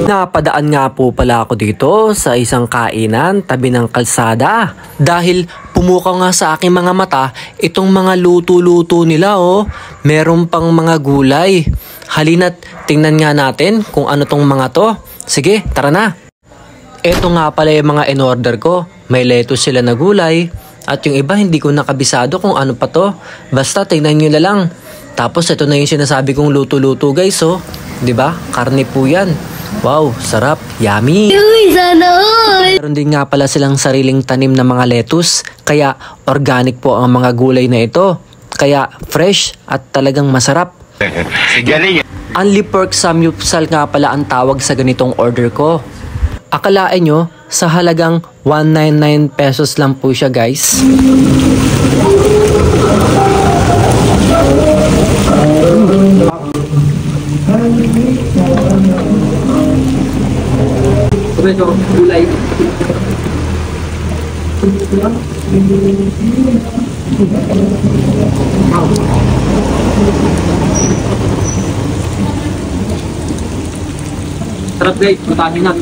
Napadaan nga po pala ako dito sa isang kainan tabi ng kalsada dahil pumukaw nga sa aking mga mata itong mga luto-luto nila oh. Meron pang mga gulay. Halina't tingnan nga natin kung ano tong mga to. Sige, tara na. Ito nga pala yung mga in-order ko. May lettuce sila na gulay at yung iba hindi ko nakabisado kung ano pa to. Basta tingnan nyo na lang. Tapos ito na yung sinasabi kong luto-luto guys oh. 'Di ba? Karne po 'yan. Wow, sarap, yummy. Uy, sana all. Meron din nga pala silang sariling tanim na mga lettuce, kaya organic po ang mga gulay na ito. Kaya fresh at talagang masarap. Only pork samyupsal nga pala ang tawag sa ganitong order ko. Akalain nyo, sa halagang 199 pesos lang po siya guys. Ito, gulay. Sarap guys, matami na.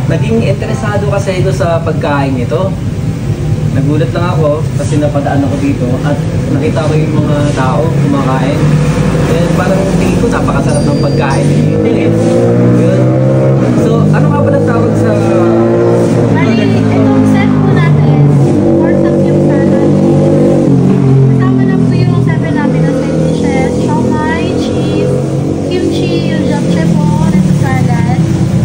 Naging interesado kasi ito sa pagkain ito. Nagulat lang ako kasi napadaan ako dito at nakita ko yung mga tao kumakain. And parang tingin ko napakasarap ng pagkain eh. Yun. So, ano nga pala tawag sa... Bali, itong set po natin, pork samgyupsal. Kasama na po yung 7 natin na side dishes, siomai, cheese, kimchi, yung japchae po, lettuce salad,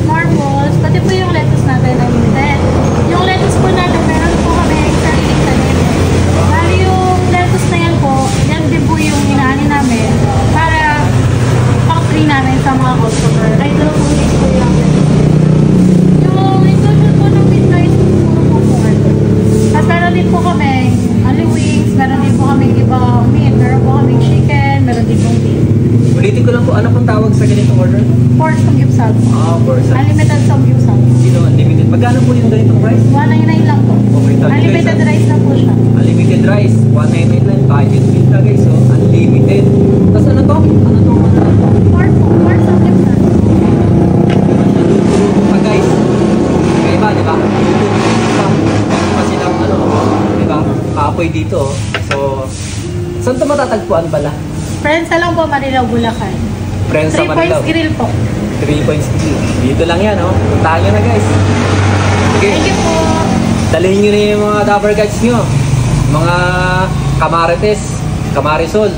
marbles, pati po yung lettuce natin na set. Yung lettuce po natin, meron po kami sariling tanim. Bali, yung lettuce na yan po, yan din po yung inaani namin para pang-free namin sa mga customer. Ay, ito po yung po namin. Yung inclusion po ng meat rice, puro po pork. Tapos meron din po kami only wings, meron din po kami ibang meat, meron po kami chicken, meron din po beef. Ulitin ko lang po, ano pong tawag sa ganitong order? Pork samgyupsal. Pork samgyupsal. Unlimited samgyupsal. Sino unlimited? Magkano po yung ganitong price? 199 lang po. Okay, Unlimited rice na po siya. Unlimited rice, 199 lang. Kahit yung pizza guys, so unlimited. Tapos ano to? Ano to? Pork po, pork samgyupsal. Guys, kaya ba, di ba? Kasi lang ano, di ba? Kaapoy dito. So, saan ito matatagpuan pala? Friends na lang po, Marilaw, Bulacan. Friends sa 3 Manila. points grill po. 3 points grill. Dito lang yan, oh. Puntahan nyo na guys. Sige. Thank you po. Dalhin nyo na yung mga Dapper Guards nyo. Mga Kamarites, Kamarisol.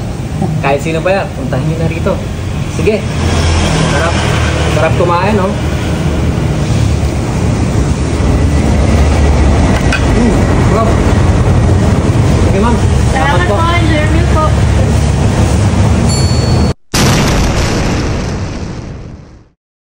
Kahit sino pa yan, puntahan nyo na rito. Sige. Sarap. Sarap kumain, oh.